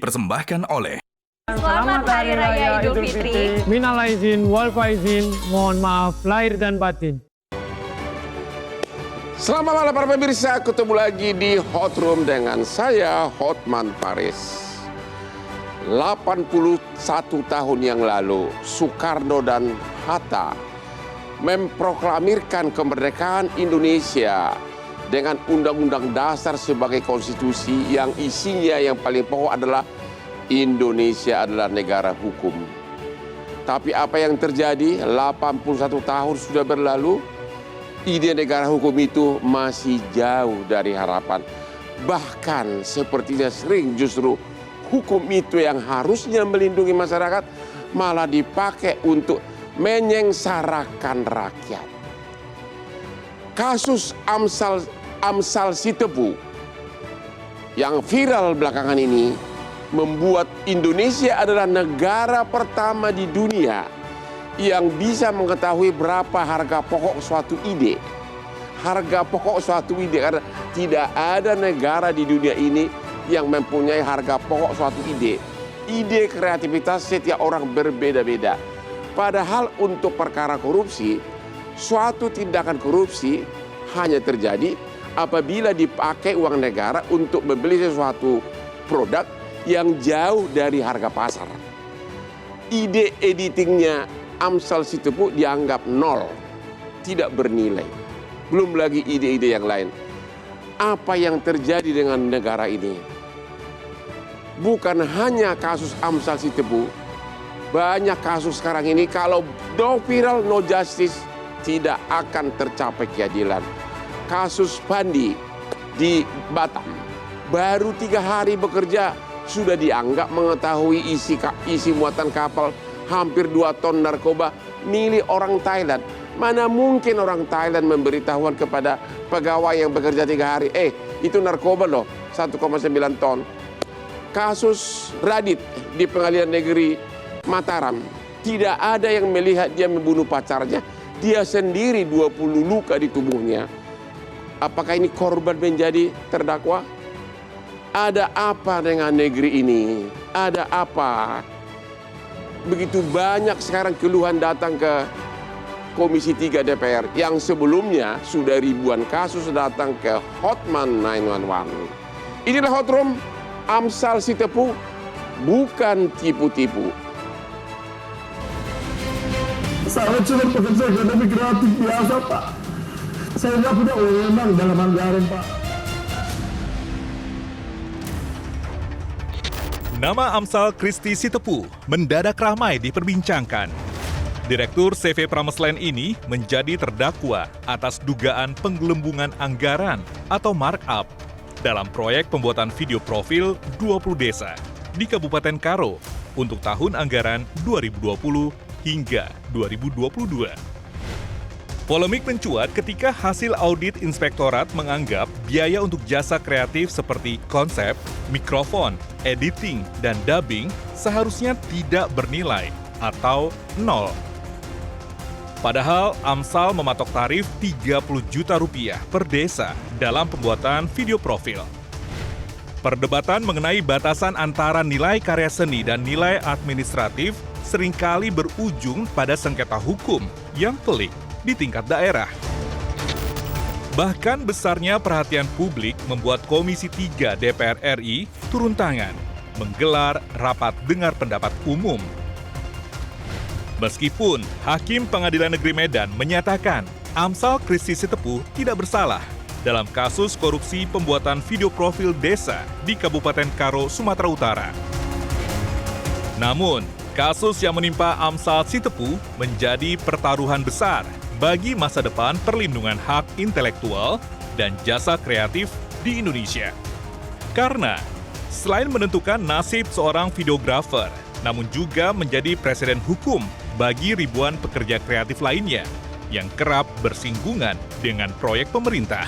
dipersembahkan oleh Selamat Hari Raya Idul Fitri. Minal aizin, wal faizin, mohon maaf lahir dan batin. Selamat malam para pemirsa, ketemu lagi di Hot Room dengan saya Hotman Paris. 81 tahun yang lalu, Soekarno dan Hatta memproklamirkan kemerdekaan Indonesia dengan Undang-Undang Dasar sebagai konstitusi yang isinya yang paling pokok adalah Indonesia adalah negara hukum. Tapi apa yang terjadi? 81 tahun sudah berlalu, ide negara hukum itu masih jauh dari harapan. Bahkan sepertinya sering justru hukum itu yang harusnya melindungi masyarakat malah dipakai untuk menyengsarakan rakyat. Kasus Amsal Sitepu yang viral belakangan ini membuat Indonesia adalah negara pertama di dunia yang bisa mengetahui berapa harga pokok suatu ide. Harga pokok suatu ide, karena tidak ada negara di dunia ini yang mempunyai harga pokok suatu ide. Ide kreativitas setiap orang berbeda-beda. Padahal untuk perkara korupsi, suatu tindakan korupsi hanya terjadi apabila dipakai uang negara untuk membeli sesuatu produk yang jauh dari harga pasar. Ide editingnya Amsal Sitepu dianggap nol, tidak bernilai. Belum lagi ide-ide yang lain. Apa yang terjadi dengan negara ini? Bukan hanya kasus Amsal Sitepu, banyak kasus sekarang ini kalau no viral, no justice, tidak akan tercapai keadilan. Kasus Pandi di Batam, baru 3 hari bekerja, sudah dianggap mengetahui isi muatan kapal hampir 2 ton narkoba milik orang Thailand. Mana mungkin orang Thailand memberitahuan kepada pegawai yang bekerja 3 hari, itu narkoba loh, 1,9 ton. Kasus Radit di Pengadilan Negeri Mataram, tidak ada yang melihat dia membunuh pacarnya, dia sendiri 20 luka di tubuhnya. Apakah ini korban menjadi terdakwa? Ada apa dengan negeri ini? Ada apa? Begitu banyak sekarang keluhan datang ke Komisi 3 DPR yang sebelumnya sudah ribuan kasus datang ke Hotman 911. Inilah Hot Room. Amsal Sitepu bukan tipu-tipu. Saya cuma pekerja ekonomi kreatif biasa, Pak. Saya nggak punya wewenang dalam anggaran, Pak. Nama Amsal Christy Sitepu mendadak ramai diperbincangkan. Direktur CV Prameslen ini menjadi terdakwa atas dugaan penggelembungan anggaran atau markup dalam proyek pembuatan video profil 20 desa di Kabupaten Karo untuk tahun anggaran 2020 hingga 2022. Polemik mencuat ketika hasil audit inspektorat menganggap biaya untuk jasa kreatif seperti konsep, mikrofon, editing, dan dubbing seharusnya tidak bernilai atau nol. Padahal Amsal mematok tarif Rp30 juta per desa dalam pembuatan video profil. Perdebatan mengenai batasan antara nilai karya seni dan nilai administratif seringkali berujung pada sengketa hukum yang pelik di tingkat daerah. Bahkan besarnya perhatian publik membuat Komisi 3 DPR RI turun tangan, menggelar rapat dengar pendapat umum. Meskipun Hakim Pengadilan Negeri Medan menyatakan Amsal Christy Sitepu tidak bersalah dalam kasus korupsi pembuatan video profil desa di Kabupaten Karo, Sumatera Utara. Namun, kasus yang menimpa Amsal Sitepu menjadi pertaruhan besar bagi masa depan perlindungan hak intelektual dan jasa kreatif di Indonesia. Karena selain menentukan nasib seorang videografer, namun juga menjadi presiden hukum bagi ribuan pekerja kreatif lainnya yang kerap bersinggungan dengan proyek pemerintah.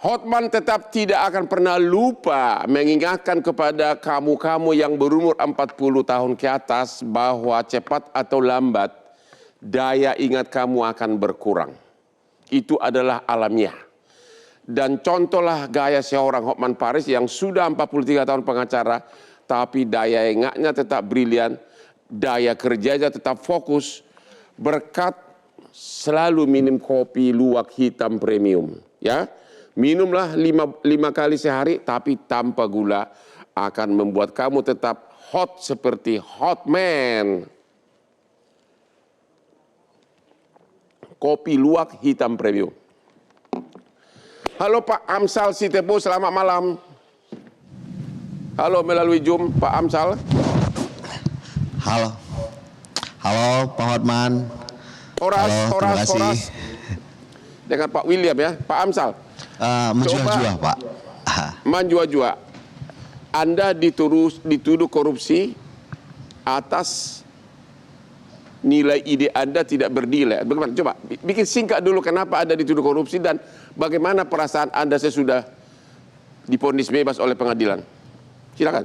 Hotman tetap tidak akan pernah lupa mengingatkan kepada kamu-kamu yang berumur 40 tahun ke atas bahwa cepat atau lambat daya ingat kamu akan berkurang. itu adalah alamiah. Dan contohlah gaya seorang Hotman Paris yang sudah 43 tahun pengacara, tapi daya ingatnya tetap brilian, daya kerjanya tetap fokus, berkat selalu minum kopi luwak hitam premium. Ya, minumlah 5 kali sehari, tapi tanpa gula, akan membuat kamu tetap hot seperti Hotman. Kopi luwak hitam premium. Halo Pak Amsal Sitepu, selamat malam. Halo melalui Zoom, Pak Amsal. Halo, halo Pak Hotman. Horas. Dengan Pak William ya, Pak Amsal. Menjua-jua Pak. Menjua-jua. Anda dituduh korupsi atas nilai ide Anda tidak bernilai. Bagaimana? Coba bikin singkat dulu kenapa Anda dituduh korupsi dan bagaimana perasaan Anda sesudah divonis bebas oleh pengadilan. Silakan.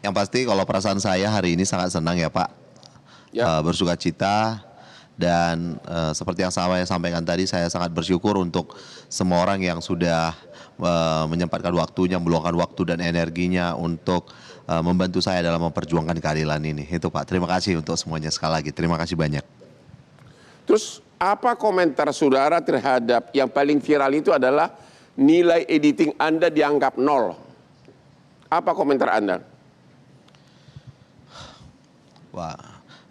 Yang pasti kalau perasaan saya hari ini sangat senang ya Pak. Ya. Bersuka cita dan seperti yang saya sampaikan tadi, saya sangat bersyukur untuk semua orang yang sudah menyempatkan waktunya, meluangkan waktu dan energinya untuk membantu saya dalam memperjuangkan keadilan ini. Itu Pak, terima kasih untuk semuanya sekali lagi. Terima kasih banyak. Terus apa komentar saudara terhadap yang paling viral itu adalah nilai editing Anda dianggap 0. Apa komentar Anda? Wah,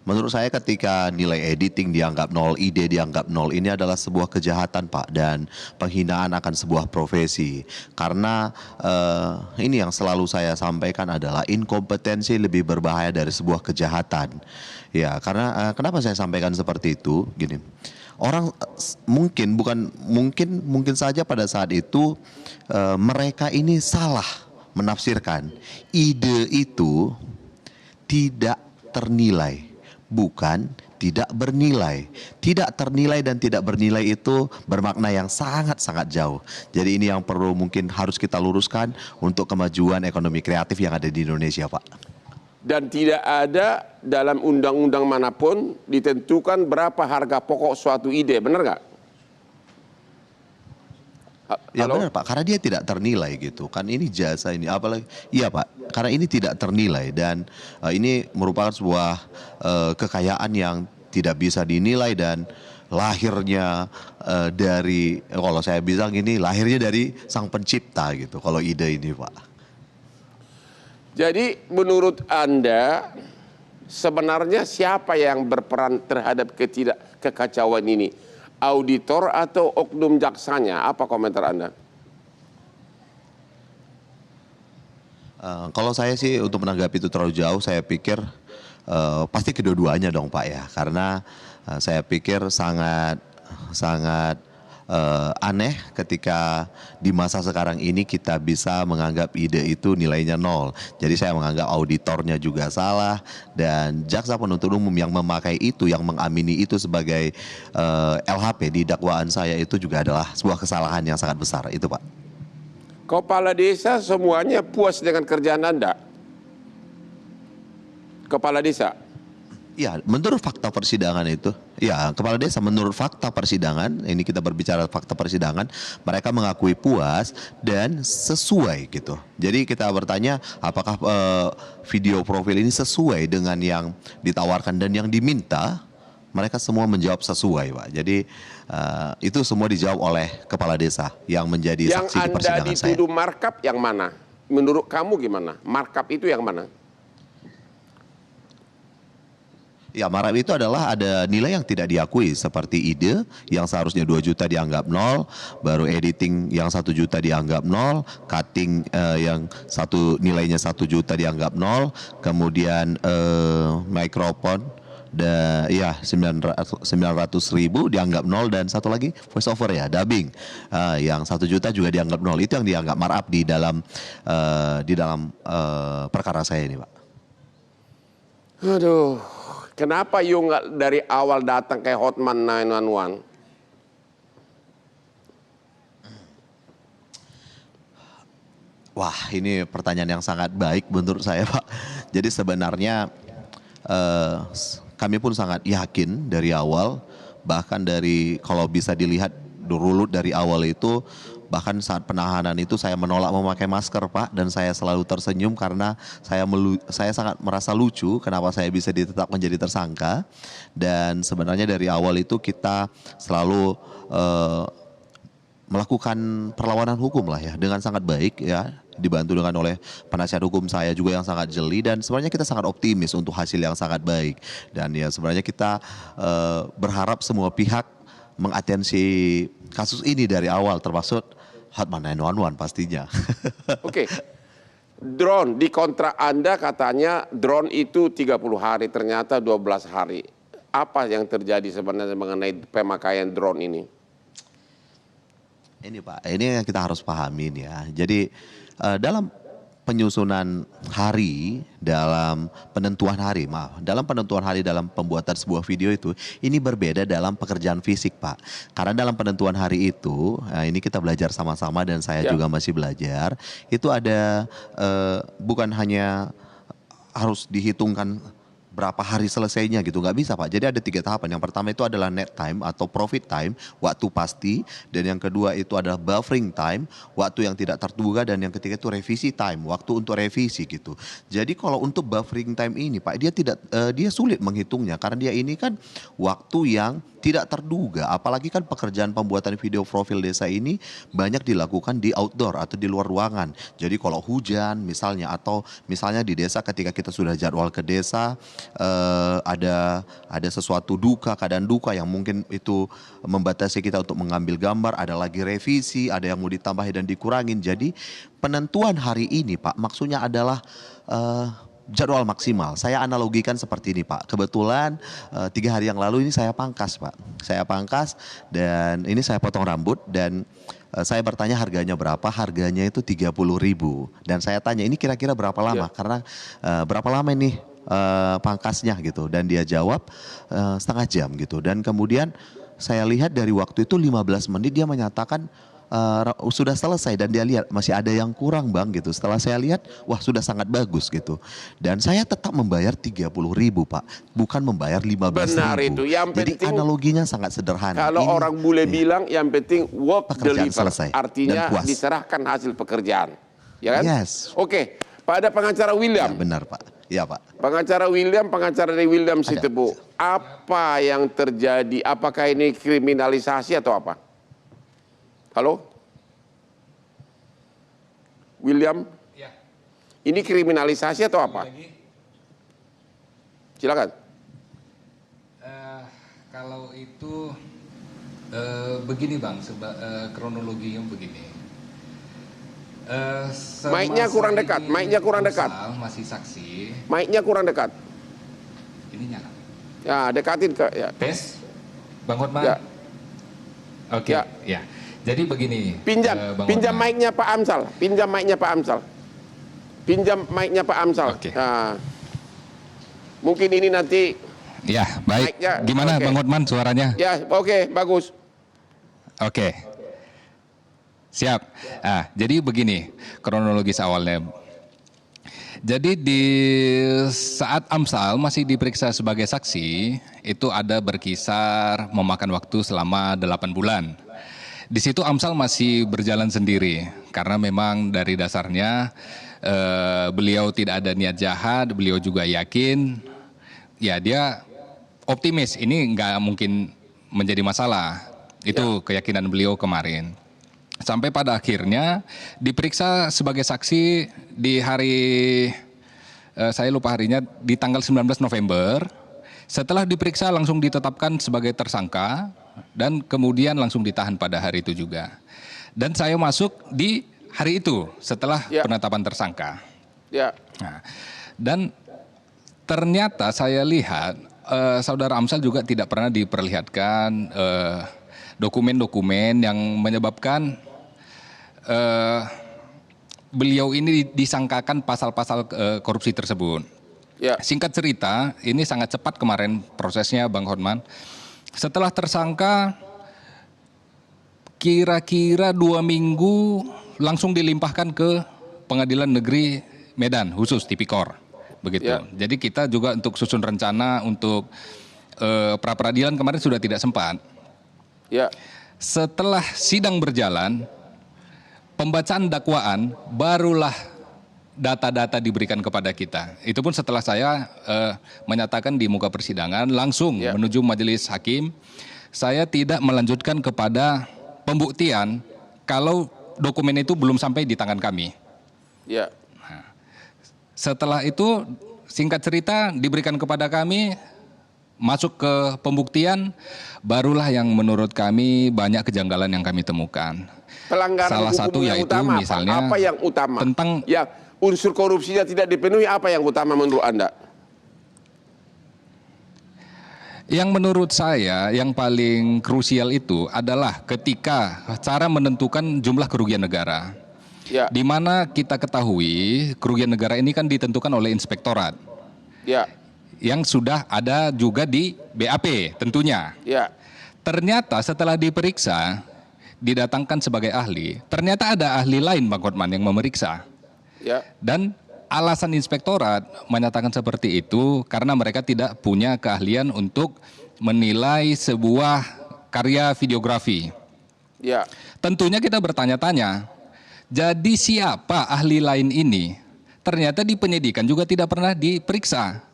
menurut saya ketika nilai editing dianggap 0, ide dianggap 0, ini adalah sebuah kejahatan Pak dan penghinaan akan sebuah profesi. Karena ini yang selalu saya sampaikan adalah inkompetensi lebih berbahaya dari sebuah kejahatan. Ya, karena kenapa saya sampaikan seperti itu? Gini, orang mungkin saja pada saat itu mereka ini salah menafsirkan ide itu tidak ternilai, bukan tidak bernilai. Tidak ternilai dan tidak bernilai itu bermakna yang sangat-sangat jauh. Jadi ini yang perlu mungkin harus kita luruskan untuk kemajuan ekonomi kreatif yang ada di Indonesia, Pak. Dan tidak ada dalam undang-undang manapun ditentukan berapa harga pokok suatu ide, benar nggak? Ya benar Pak, karena dia tidak ternilai gitu kan, ini jasa ini apalagi, iya Pak, karena ini tidak ternilai dan ini merupakan sebuah kekayaan yang tidak bisa dinilai dan lahirnya dari, kalau saya bilang ini lahirnya dari sang pencipta gitu kalau ide ini Pak. Jadi menurut Anda sebenarnya siapa yang berperan terhadap kekacauan ini? Auditor atau oknum jaksanya? Apa komentar Anda? Kalau saya sih untuk menanggapi itu terlalu jauh, saya pikir pasti kedua-duanya dong Pak ya. Karena saya pikir sangat aneh ketika di masa sekarang ini kita bisa menganggap ide itu nilainya 0. Jadi saya menganggap auditornya juga salah dan jaksa penuntut umum yang memakai itu, yang mengamini itu sebagai LHP di dakwaan saya itu juga adalah sebuah kesalahan yang sangat besar itu Pak. Kepala desa semuanya puas dengan kerjaan Anda? Kepala desa? Ya, menurut fakta persidangan itu, ya kepala desa menurut fakta persidangan, ini kita berbicara fakta persidangan, mereka mengakui puas dan sesuai gitu. Jadi kita bertanya apakah video profil ini sesuai dengan yang ditawarkan dan yang diminta, mereka semua menjawab sesuai Pak. Jadi itu semua dijawab oleh kepala desa yang menjadi saksi di persidangan saya. Yang Anda dituduh markup yang mana? Menurut kamu gimana? Markup itu yang mana? Ya, markup itu adalah ada nilai yang tidak diakui seperti ide yang seharusnya 2 juta dianggap 0, baru editing yang 1 juta dianggap 0, cutting yang nilainya 1 juta dianggap 0, kemudian mikrofon ya 900.000 dianggap 0 dan satu lagi voice over ya, dubbing yang 1 juta juga dianggap 0. Itu yang dianggap markup di dalam perkara saya ini Pak. Aduh. Kenapa you nggak dari awal datang ke Hotman 911? Wah, ini pertanyaan yang sangat baik menurut saya Pak. Jadi sebenarnya kami pun sangat yakin dari awal, bahkan dari kalau bisa dilihat runut dari awal itu, bahkan saat penahanan itu saya menolak memakai masker Pak, dan saya selalu tersenyum karena saya sangat merasa lucu kenapa saya bisa ditetapkan menjadi tersangka. Dan sebenarnya dari awal itu kita selalu melakukan perlawanan hukum lah ya, dengan sangat baik ya, dibantu dengan oleh penasihat hukum saya juga yang sangat jeli, dan sebenarnya kita sangat optimis untuk hasil yang sangat baik. Dan ya sebenarnya kita berharap semua pihak mengatensi kasus ini dari awal, termasuk Hotman 911 pastinya. Oke. Drone di kontrak Anda katanya drone itu 30 hari, ternyata 12 hari. Apa yang terjadi sebenarnya mengenai pemakaian drone ini? Ini Pak, ini yang kita harus pahamin ya. Jadi dalam penyusunan hari, dalam penentuan hari dalam pembuatan sebuah video itu, ini berbeda dalam pekerjaan fisik Pak. Karena dalam penentuan hari itu, ini kita belajar sama-sama dan saya juga masih belajar, itu ada bukan hanya harus dihitungkan berapa hari selesainya gitu, nggak bisa Pak. Jadi ada 3 tahapan. Yang pertama itu adalah net time atau profit time, waktu pasti. Dan yang kedua itu adalah buffering time, waktu yang tidak terduga. Dan yang ketiga itu revisi time, waktu untuk revisi gitu. Jadi kalau untuk buffering time ini Pak, dia sulit menghitungnya karena dia ini kan waktu yang tidak terduga. Apalagi kan pekerjaan pembuatan video profil desa ini banyak dilakukan di outdoor atau di luar ruangan. Jadi kalau hujan misalnya, atau misalnya di desa ketika kita sudah jadwal ke desa, ada sesuatu duka, keadaan duka yang mungkin itu membatasi kita untuk mengambil gambar, ada lagi revisi, ada yang mau ditambahi dan dikurangin. Jadi penentuan hari ini Pak, maksudnya adalah jadwal maksimal. Saya analogikan seperti ini Pak. Kebetulan 3 hari yang lalu ini saya pangkas Pak. Saya pangkas dan ini saya potong rambut, dan saya bertanya harganya berapa. Harganya itu 30.000. Dan saya tanya ini kira-kira berapa lama? Karena berapa lama ini pangkasnya gitu. Dan dia jawab setengah jam gitu. Dan kemudian saya lihat dari waktu itu 15 menit dia menyatakan sudah selesai, dan dia lihat masih ada yang kurang Bang gitu. Setelah saya lihat, wah sudah sangat bagus gitu. Dan saya tetap membayar 30.000 Pak, bukan membayar 15.000. Benar itu. Yang Jadi penting, analoginya sangat sederhana. kalau Ini, orang bule bilang yang penting work pekerjaan deliver, selesai artinya dan puas. diserahkan hasil pekerjaan, ya kan? Yes. Oke, pada pengacara Ya, William. benar Pak. Ya Pak. Pengacara dari William Sitepu, apa yang terjadi? Apakah ini kriminalisasi atau apa? Halo? William? Ya. Ini kriminalisasi atau apa? Silakan. Kalau itu begini Bang, kronologinya begini. Mic-nya kurang dekat, mic-nya kurang dekat. Masih saksi. Mic-nya kurang dekat. Ini nyala. Ya, dekatin ke ya. Tes, Bang Hotman. Ya. Oke. Ya. Ya. Jadi begini. Pinjam mic-nya Pak Amsal. Pinjam mic-nya Pak Amsal. Pinjam mic-nya Pak Amsal. Oke. Nah, mungkin ini nanti. Ya, baik. Mic-nya, Gimana oke. Bang Hotman suaranya? Ya, oke, bagus. Oke. Siap. Jadi begini kronologis awalnya. Jadi di saat Amsal masih diperiksa sebagai saksi, itu ada berkisar memakan waktu selama 8 bulan. Di situ Amsal masih berjalan sendiri karena memang dari dasarnya beliau tidak ada niat jahat, beliau juga yakin, ya dia optimis ini nggak mungkin menjadi masalah. Itu keyakinan beliau kemarin. Sampai pada akhirnya diperiksa sebagai saksi di hari, saya lupa harinya, di tanggal 19 November. Setelah diperiksa langsung ditetapkan sebagai tersangka dan kemudian langsung ditahan pada hari itu juga. Dan saya masuk di hari itu setelah penetapan tersangka. Ya. Nah, dan ternyata saya lihat saudara Amsal juga tidak pernah diperlihatkan dokumen-dokumen yang menyebabkan beliau ini disangkakan pasal-pasal korupsi tersebut. Ya. Singkat cerita, ini sangat cepat kemarin prosesnya Bang Hotman. Setelah tersangka, kira-kira 2 minggu langsung dilimpahkan ke Pengadilan Negeri Medan, khusus Tipikor. begitu. Ya. Jadi kita juga untuk susun rencana untuk pra peradilan kemarin sudah tidak sempat. Ya. Setelah sidang berjalan, pembacaan dakwaan barulah data-data diberikan kepada kita. Itu pun setelah saya menyatakan di muka persidangan langsung menuju majelis hakim, saya tidak melanjutkan kepada pembuktian kalau dokumen itu belum sampai di tangan kami. Ya. Setelah itu singkat cerita diberikan kepada kami, masuk ke pembuktian, barulah yang menurut kami banyak kejanggalan yang kami temukan. Pelanggaran Salah hukum satu yang yaitu utama misalnya apa yang utama? tentang yang unsur korupsinya tidak dipenuhi, apa yang utama menurut Anda? yang menurut saya yang paling krusial itu adalah ketika cara menentukan jumlah kerugian negara. Ya. Di mana kita ketahui kerugian negara ini kan ditentukan oleh inspektorat. Ya. Yang sudah ada juga di BAP tentunya. Ya. Ternyata setelah diperiksa, didatangkan sebagai ahli, ternyata ada ahli lain Bang Hotman yang memeriksa. Ya. Dan alasan inspektorat menyatakan seperti itu karena mereka tidak punya keahlian untuk menilai sebuah karya videografi. Ya. Tentunya kita bertanya-tanya, jadi siapa ahli lain ini? Ternyata di penyidikan juga tidak pernah diperiksa.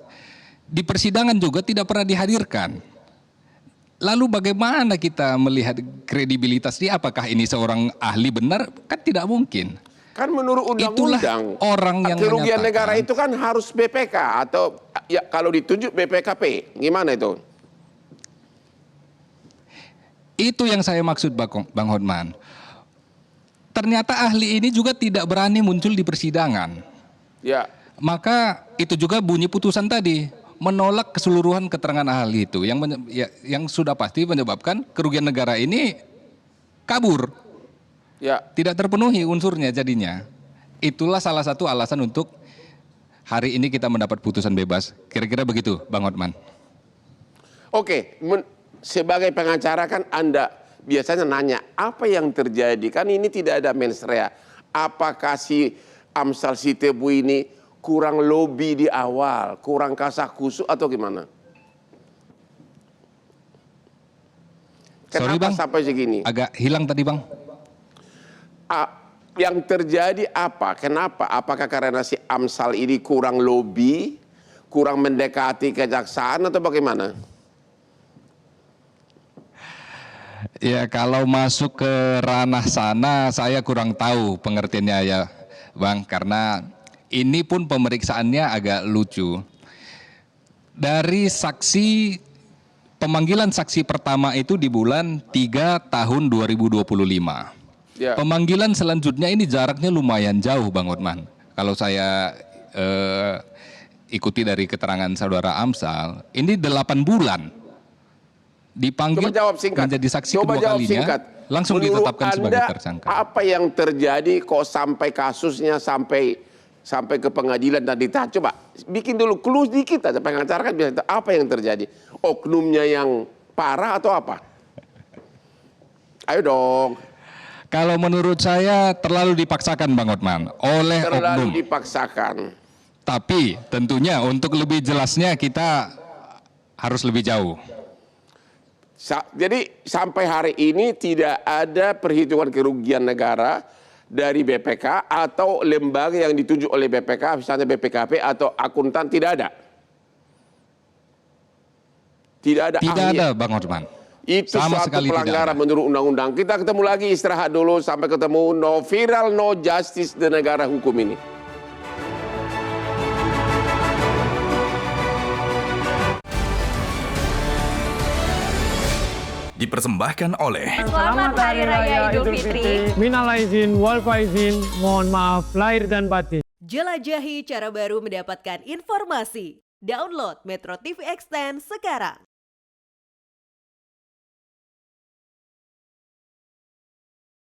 Di persidangan juga tidak pernah dihadirkan. Lalu bagaimana kita melihat kredibilitas dia? Apakah ini seorang ahli benar? Kan tidak mungkin. Kan menurut undang-undang orang yang kerugian menyatakan, negara itu kan harus BPK atau ya kalau ditunjuk BPKP. Gimana itu? Itu yang saya maksud Bang Hotman. Ternyata ahli ini juga tidak berani muncul di persidangan. Ya. Maka itu juga bunyi putusan tadi menolak keseluruhan keterangan ahli itu yang sudah pasti menyebabkan kerugian negara ini kabur. Ya. Tidak terpenuhi unsurnya jadinya. Itulah salah satu alasan untuk hari ini kita mendapat putusan bebas. Kira-kira begitu Bang Hotman. Oke, sebagai pengacara kan Anda biasanya nanya apa yang terjadi. Kan ini tidak ada mens rea. Apakah si Amsal Sitepu ini kurang lobby di awal, kurang kasakusuk atau gimana? Kenapa Sorry Bang, sampai segini? agak hilang tadi Bang. Yang terjadi apa? Kenapa? Apakah karena si Amsal ini kurang lobby, kurang mendekati kejaksaan atau bagaimana? Ya kalau masuk ke ranah sana saya kurang tahu pengertiannya ya Bang, karena ini pun pemeriksaannya agak lucu. Dari saksi, pemanggilan saksi pertama itu di bulan 3 tahun 2025. Ya. Pemanggilan selanjutnya ini jaraknya lumayan jauh Bang Hotman. Kalau saya ikuti dari keterangan saudara Amsal, ini 8 bulan. Dipanggil Coba jawab singkat. menjadi saksi Coba kedua jawab kalinya, singkat. langsung Menurut ditetapkan sebagai Anda, tersangka. Apa yang terjadi kok sampai kasusnya sampai ke pengadilan dan ditahan? Coba bikin dulu clue dikit aja, pengacara kan biasa. Apa yang terjadi? Oknumnya yang parah atau apa? Ayo dong. Kalau menurut saya terlalu dipaksakan Bang Hotman oleh Terlalu oknum. dipaksakan. Tapi tentunya untuk lebih jelasnya kita harus lebih jauh. Jadi sampai hari ini tidak ada perhitungan kerugian negara dari BPK atau lembaga yang ditunjuk oleh BPK, misalnya BPKP atau akuntan, tidak ada. Tidak ada. Tidak ahli. ada Bang Hotman. Itu Sama suatu sekali pelanggaran tidak ada. menurut undang-undang. Kita ketemu lagi, istirahat dulu sampai ketemu. No viral, no justice di negara hukum ini. Dipersembahkan oleh Selamat Hari Raya Idul Fitri. Minal aizin, wal faizin, mohon maaf lahir dan batin. Jelajahi cara baru mendapatkan informasi. Download Metro TV Extend sekarang.